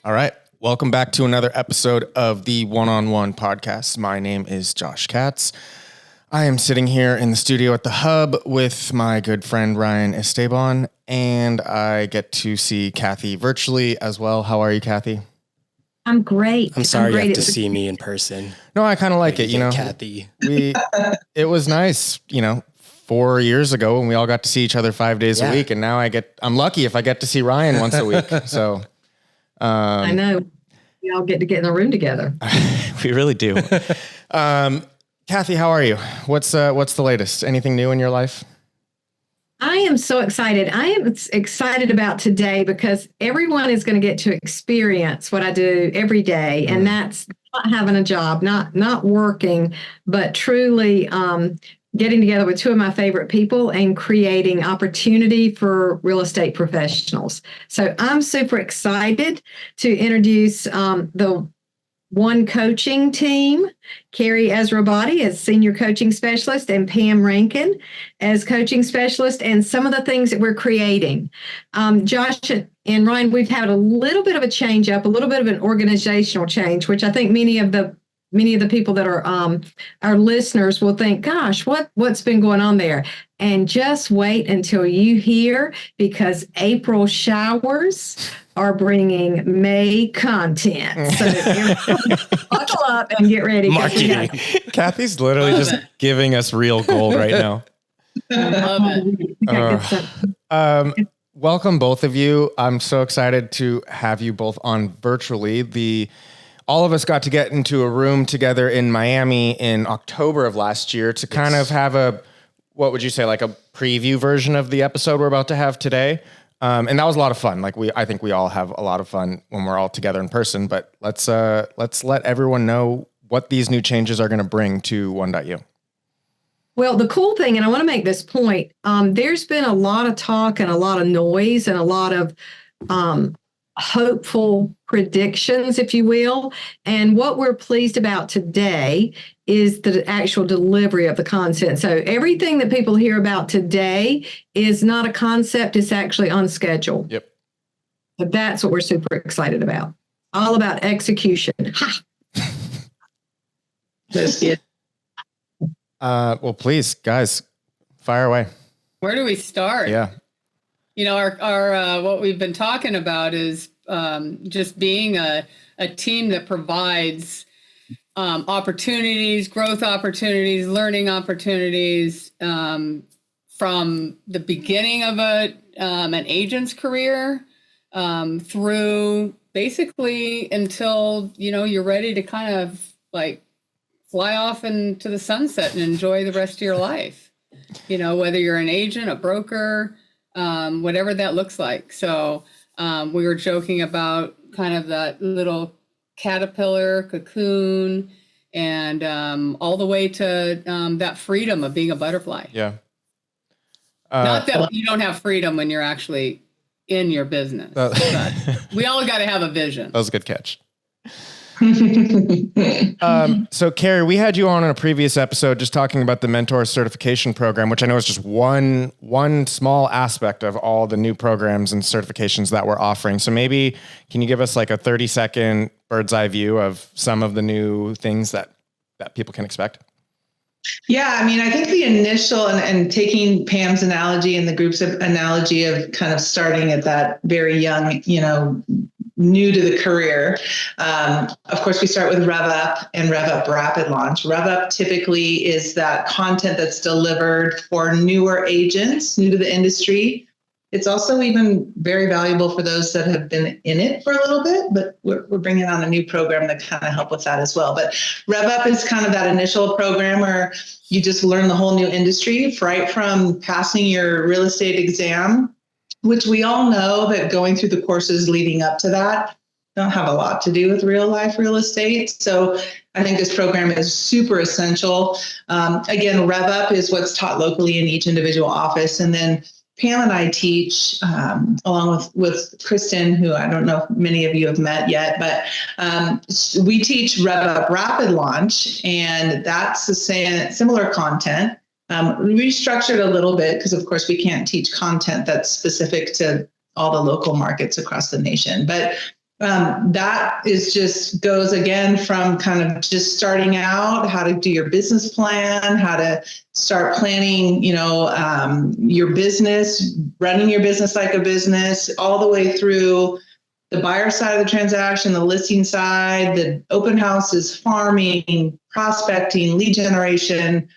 All right. Welcome back to another episode of the One-on-One podcast. My name is Josh Katz. I am sitting here in the studio at the Hub with my good friend Ryan Esteban, and I get to see Kathy virtually as well. How are you, Kathy? I'm great. I'm sorry you have to see me in person. No, I kind of like it, Kathy. It was nice, 4 years ago when we all got to see each other 5 days a week, and now I'm lucky if I get to see Ryan once a week. So I know. We all get to get in a room together. We really do. Kathy, how are you? What's the latest? Anything new in your life? I am so excited. I am excited about today because everyone is going to get to experience what I do every day. And that's not having a job, not working, but truly getting together with two of my favorite people and creating opportunity for real estate professionals. So I'm super excited to introduce the ONE coaching team, Karry Azarabadi as senior coaching specialist and Pam Rankin as coaching specialist, and some of the things that we're creating. Josh and Ryan, we've had a little bit of a change up, a little bit of an organizational change, which I think many of the people that are our listeners will think, gosh, what's been going on there? And just wait until you hear, because April showers are bringing May content. So buckle up and get ready. Marketing. Kathy's literally just giving us real gold right now. I love it. Welcome, both of you. I'm so excited to have you both on virtually. All of us got to get into a room together in Miami in October of last year to kind of have what would you say, like a preview version of the episode we're about to have today. And that was a lot of fun. I think we all have a lot of fun when we're all together in person, but let's let everyone know what these new changes are going to bring to ONE.U. Well, the cool thing, and I want to make this point, there's been a lot of talk and a lot of noise and a lot of hopeful predictions, if you will. And what we're pleased about today is the actual delivery of the content. So everything that people hear about today is not a concept, it's actually on schedule. Yep. But that's what we're super excited about. All about execution. That's it. Well, please, guys, fire away. Where do we start? Yeah. Our what we've been talking about is just being a team that provides opportunities, growth opportunities, learning opportunities from the beginning of an agent's career through basically until you're ready to kind of like fly off into the sunset and enjoy the rest of your life. Whether you're an agent, a broker, whatever that looks like. So we were joking about kind of that little caterpillar cocoon and all the way to that freedom of being a butterfly. Yeah. Not that you don't have freedom when you're actually in your business. But we all got to have a vision. That was a good catch. So Karry, we had you on in a previous episode just talking about the mentor certification program, which I know is just one small aspect of all the new programs and certifications that we're offering. So maybe can you give us like a 30-second bird's eye view of some of the new things that people can expect? Yeah, I think the initial and taking Pam's analogy and the group's analogy of kind of starting at that very young, new to the career. Of course, we start with Rev Up and Rev Up Rapid Launch. Rev Up typically is that content that's delivered for newer agents, new to the industry. It's also even very valuable for those that have been in it for a little bit, but we're bringing on a new program to kind of help with that as well. But Rev Up is kind of that initial program where you just learn the whole new industry, right from passing your real estate exam, which we all know that going through the courses leading up to that don't have a lot to do with real life real estate. So I think this program is super essential. Again, Rev Up is what's taught locally in each individual office. And then Pam and I teach, along with Kristen, who I don't know if many of you have met yet, but we teach Rev Up Rapid Launch, and that's the same similar content. Restructured a little bit because, of course, we can't teach content that's specific to all the local markets across the nation. But That is just goes again from kind of just starting out, how to do your business plan, how to start planning, your business, running your business like a business, all the way through the buyer side of the transaction, the listing side, the open houses, farming, prospecting, lead generation,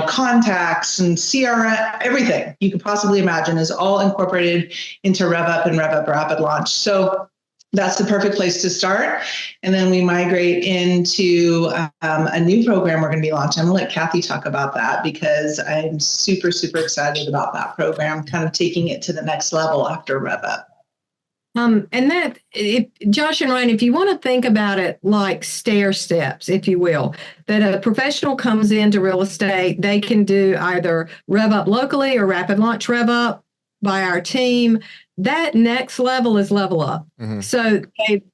contacts and CRM, everything you could possibly imagine is all incorporated into Rev Up and Rev Up Rapid Launch. So that's the perfect place to start. And then we migrate into a new program we're going to be launching. I'm going to let Kathy talk about that because I'm super, super excited about that program, kind of taking it to the next level after Rev Up. Josh and Ryan, if you want to think about it like stair steps, if you will, that a professional comes into real estate, they can do either Rev Up locally or Rapid Launch Rev Up by our team. That next level is level up. Mm-hmm. So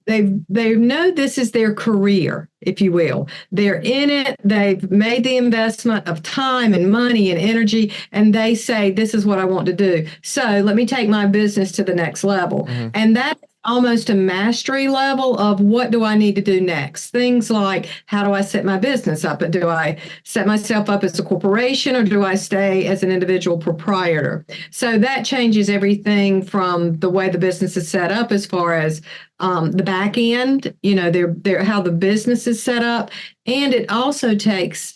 they know this is their career, if you will. They're in it. They've made the investment of time and money and energy, and they say, this is what I want to do. So let me take my business to the next level. Mm-hmm. And that's almost a mastery level of what do I need to do next? Things like, how do I set my business up? Do I set myself up as a corporation or do I stay as an individual proprietor? So that changes everything from the way the business is set up as far as the back end, how the business is set up. And it also takes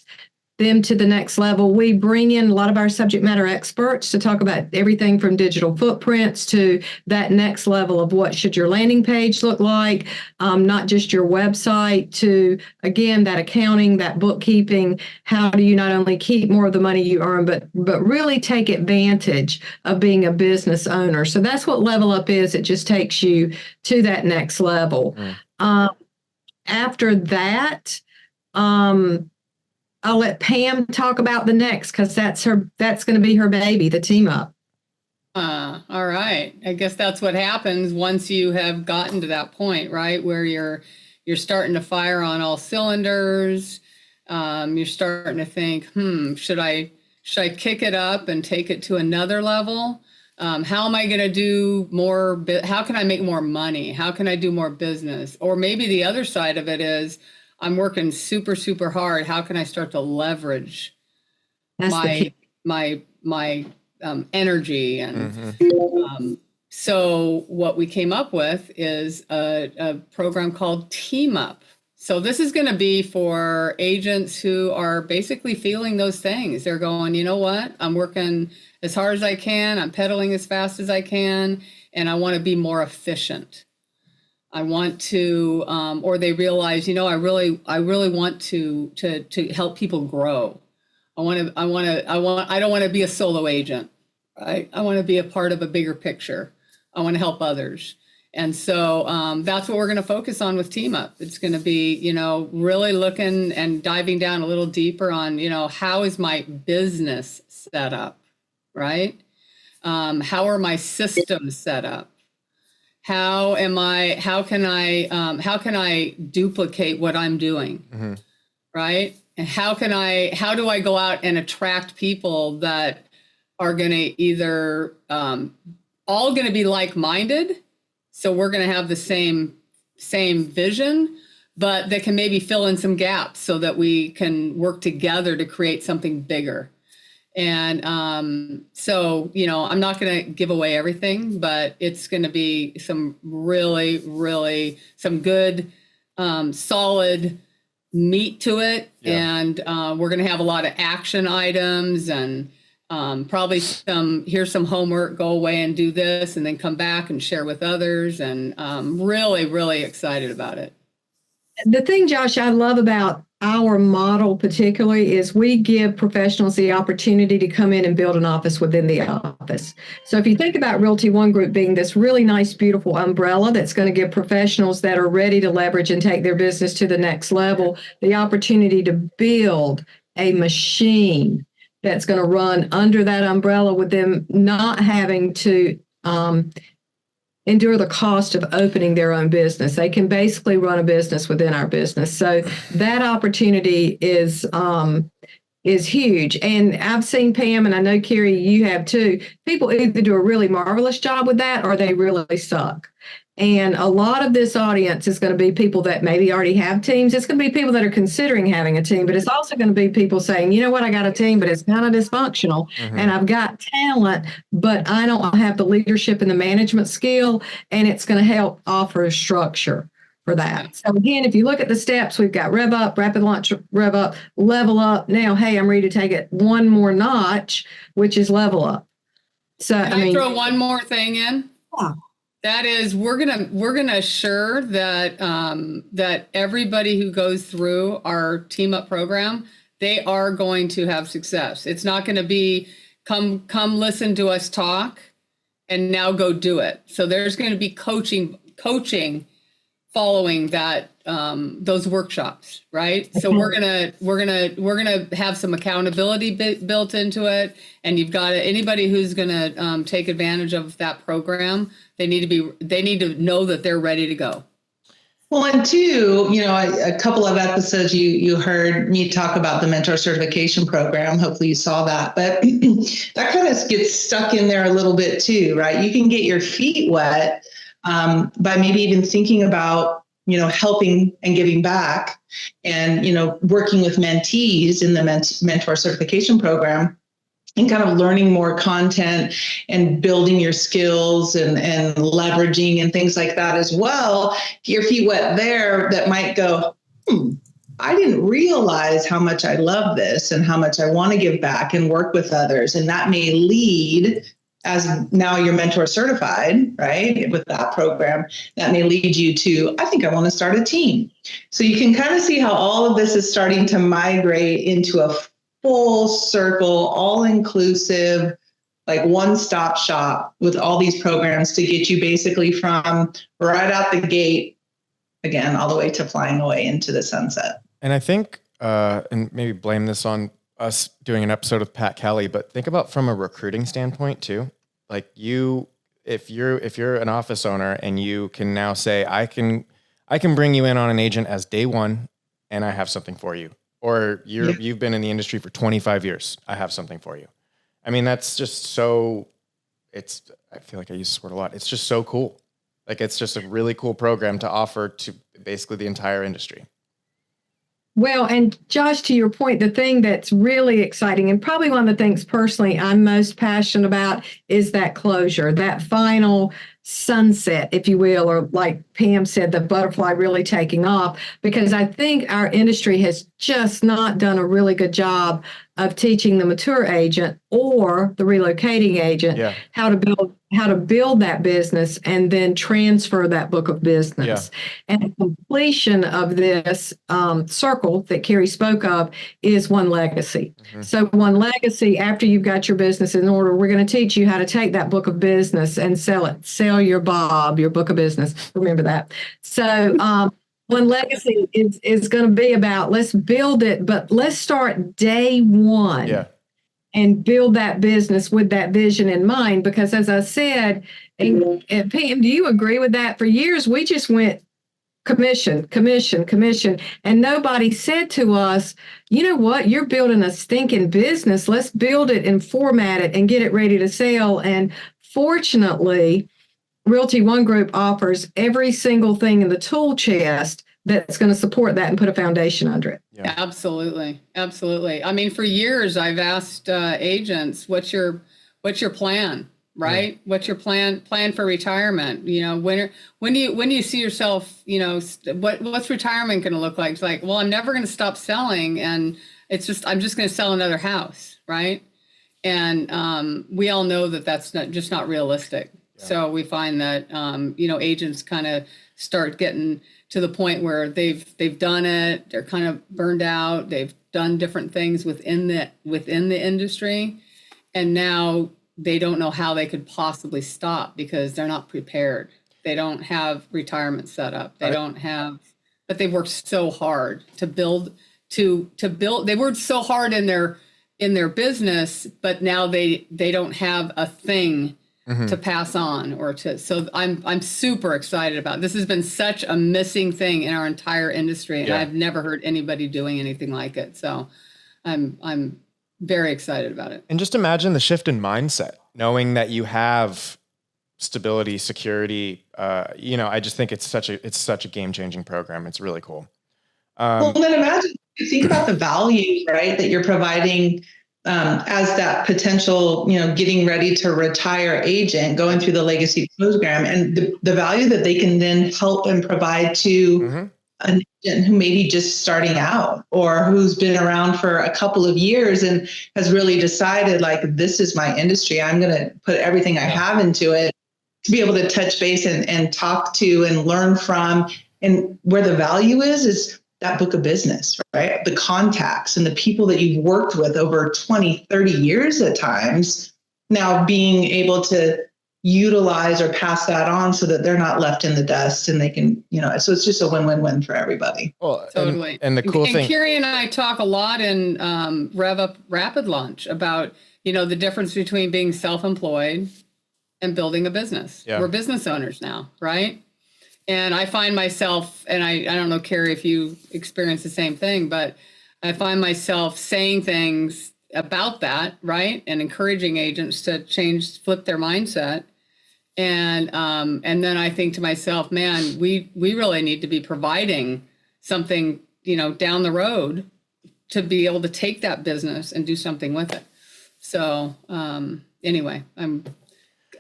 them to the next level. We bring in a lot of our subject matter experts to talk about everything from digital footprints to that next level of what should your landing page look like, not just your website, to, again, that accounting, that bookkeeping. How do you not only keep more of the money you earn, but really take advantage of being a business owner? So that's what Level Up is. It just takes you to that next level. After that, I'll let Pam talk about the next because that's going to be her baby, the Team Up. All right. I guess that's what happens once you have gotten to that point, right? Where you're starting to fire on all cylinders. You're starting to think, should I kick it up and take it to another level? How am I going to do more? How can I make more money? How can I do more business? Or maybe the other side of it is, I'm working super, super hard. How can I start to leverage my energy? And so what we came up with is a program called Team Up. So this is going to be for agents who are basically feeling those things. They're going, you know what? I'm working as hard as I can. I'm pedaling as fast as I can. And I want to be more efficient. I want to, or they realize, I really want to help people grow. I don't want to be a solo agent, right? I want to be a part of a bigger picture. I want to help others. And so that's what we're going to focus on with Team Up. It's going to be, really looking and diving down a little deeper on, how is my business set up, right? How are my systems set up? How can I duplicate what I'm doing? Right? And how do I go out and attract people that are going to either, all going to be like-minded. So we're going to have the same vision, but that can maybe fill in some gaps so that we can work together to create something bigger. And so, I'm not going to give away everything, but it's going to be some really, really some good, solid meat to it. Yeah. And we're going to have a lot of action items and probably here's some homework, go away and do this, and then come back and share with others. And really, really excited about it. The thing, Josh, I love about our model particularly is we give professionals the opportunity to come in and build an office within the office. So if you think about Realty One Group being this really nice, beautiful umbrella that's going to give professionals that are ready to leverage and take their business to the next level the opportunity to build a machine that's going to run under that umbrella with them not having to endure the cost of opening their own business. They can basically run a business within our business. So that opportunity is huge. And I've seen, Pam, and I know, Karry, you have too, people either do a really marvelous job with that or they really suck. And a lot of this audience is going to be people that maybe already have teams. It's going to be people that are considering having a team, but it's also going to be people saying, you know what, I got a team, but it's kind of dysfunctional and I've got talent, but I don't have the leadership and the management skill. And it's going to help offer a structure for that. So again, if you look at the steps, we've got rev up, rapid launch, rev up, level up. Now, hey, I'm ready to take it one more notch, which is level up. So Can I throw one more thing in? Yeah. That is, we're gonna assure that that everybody who goes through our team up program, they are going to have success. It's not going to be come listen to us talk and now go do it. So there's going to be coaching following that those workshops, right? So we're gonna have some accountability built into it, and you've got anybody who's gonna take advantage of that program. They need to know that they're ready to go. Well, and two, a couple of episodes you heard me talk about the mentor certification program. Hopefully you saw that, but that kind of gets stuck in there a little bit too, right? You can get your feet wet by maybe even thinking about, helping and giving back and, working with mentees in the mentor certification program and kind of learning more content and building your skills and leveraging and things like that as well. Get your feet wet there, that might go, I didn't realize how much I love this and how much I want to give back and work with others. And that may lead, as now you're mentor certified, right? With that program, that may lead you to, I think I want to start a team. So you can kind of see how all of this is starting to migrate into a full circle, all inclusive, like one-stop shop with all these programs to get you basically from right out the gate, again, all the way to flying away into the sunset. And I think, and maybe blame this on us doing an episode with Pat Kelly, but think about from a recruiting standpoint too. Like if you're an office owner and you can now say, I can bring you in on an agent as day one and I have something for you. Or you've been in the industry for 25 years. I have something for you. I mean, that's just so, I feel like I use this word a lot. It's just so cool. Like, it's just a really cool program to offer to basically the entire industry. Well, and Josh, to your point, the thing that's really exciting and probably one of the things personally I'm most passionate about is that closure, that final sunset, if you will, or like Pam said, the butterfly really taking off, because I think our industry has just not done a really good job of teaching the mature agent or the relocating agent how to build that business and then transfer that book of business. Yeah. And the completion of this circle that Karry spoke of is One Legacy. Mm-hmm. So One Legacy, after you've got your business in order, we're going to teach you how to take that book of business and sell it. Sell your Bob, your book of business. Remember that. So One Legacy is going to be about, let's build it, but let's start day one. Yeah. And build that business with that vision in mind. Because as I said, and Pam, do you agree with that? For years, we just went commission. And nobody said to us, you know what, you're building a stinking business. Let's build it and format it and get it ready to sell. And fortunately, Realty One Group offers every single thing in the tool chest that's going to support that and put a foundation under it. Yeah. Absolutely. I mean, for years I've asked agents, what's your plan, right? Yeah. What's your plan for retirement? When do you see yourself, what's retirement going to look like? It's like, well, I'm never going to stop selling, and I'm just going to sell another house, right? And we all know that that's not realistic. Yeah. So we find that agents kind of start getting to the point where they've done it, they're kind of burned out, they've done different things within the industry, and now they don't know how they could possibly stop because they're not prepared. They don't have retirement set up. They don't have, but they've worked so hard to build. They worked so hard in their business, but now they don't have a thing to pass on so I'm super excited about it. This has been such a missing thing in our entire industry, and I've never heard anybody doing anything like it. So I'm very excited about it. And just imagine the shift in mindset, knowing that you have stability, security. I just think it's such a game-changing program. It's really cool. Well, then imagine, think about the value, right, that you're providing as that potential, getting ready to retire agent going through the legacy program, and the value that they can then help and provide to an agent who may be just starting out or who's been around for a couple of years and has really decided, like, this is my industry. I'm going to put everything I have into it, to be able to touch base and talk to and learn from. And where the value is that book of business, right? The contacts and the people that you've worked with over 20, 30 years at times, now being able to utilize or pass that on so that they're not left in the dust and they can, so it's just a win-win-win for everybody. Well, Totally. And the cool thing. Karry and I talk a lot in Rev Up Rapid Launch about, the difference between being self-employed and building a business. Yeah. We're business owners now, right? And I find myself, and I don't know, Karry, if you experience the same thing, but I find myself saying things about that, right? And encouraging agents to flip their mindset. And then I think to myself, man, we really need to be providing something, down the road to be able to take that business and do something with it. So anyway, I'm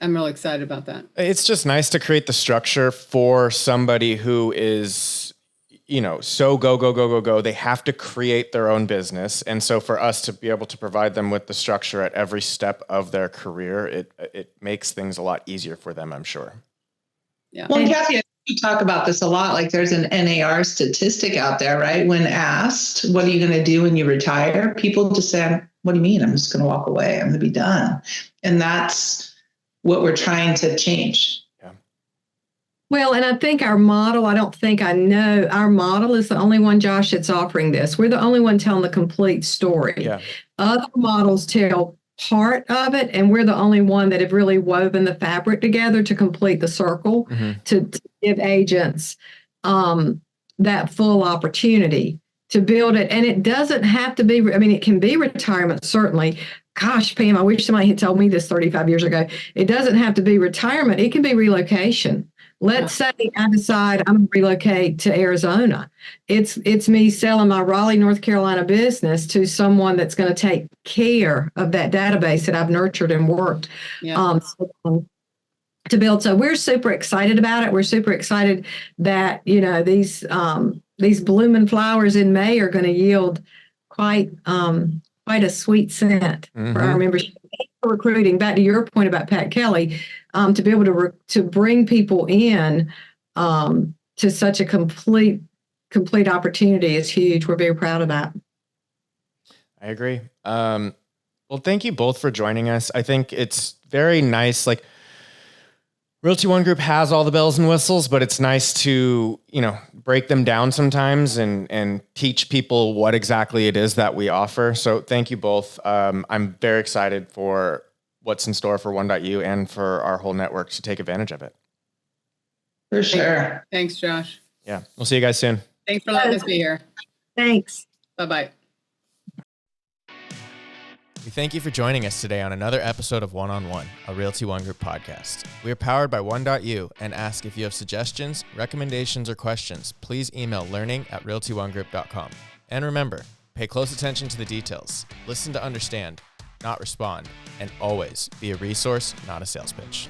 really excited about that. It's just nice to create the structure for somebody who is, so go. They have to create their own business. And so for us to be able to provide them with the structure at every step of their career, it makes things a lot easier for them, I'm sure. Yeah. Well, Kathy, you talk about this a lot. Like, there's an NAR statistic out there, right? When asked, what are you going to do when you retire? People just say, what do you mean? I'm just going to walk away. I'm going to be done. And that's what we're trying to change. Yeah. Well, and I think our model, our model is the only one, Josh, that's offering this. We're the only one telling the complete story. Yeah. Other models tell part of it, and we're the only one that have really woven the fabric together to complete the circle, to give agents that full opportunity to build it. And it doesn't have to be, it can be retirement, certainly. Gosh, Pam, I wish somebody had told me this 35 years ago. It doesn't have to be retirement. It can be relocation. Let's say I decide I'm going to relocate to Arizona. It's me selling my Raleigh, North Carolina business to someone that's going to take care of that database that I've nurtured and worked to build. So we're super excited about it. We're super excited that, these blooming flowers in May are going to yield quite a sweet scent for our membership. For recruiting, back to your point about Pat Kelly, to be able to bring people in to such a complete opportunity is huge. We're very proud of that. I agree. Well, thank you both for joining us. I think it's very nice. Like, Realty One Group has all the bells and whistles, but it's nice to, break them down sometimes and teach people what exactly it is that we offer. So thank you both. I'm very excited for what's in store for ONE.U and for our whole network to take advantage of it. For sure. Thanks, Josh. Yeah. We'll see you guys soon. Thanks for letting us be here. Thanks. Bye-bye. We thank you for joining us today on another episode of One-on-One, a Realty One Group podcast. We are powered by ONE.U and ask if you have suggestions, recommendations, or questions, please email learning@realtyonegroup.com. And remember, pay close attention to the details, listen to understand, not respond, and always be a resource, not a sales pitch.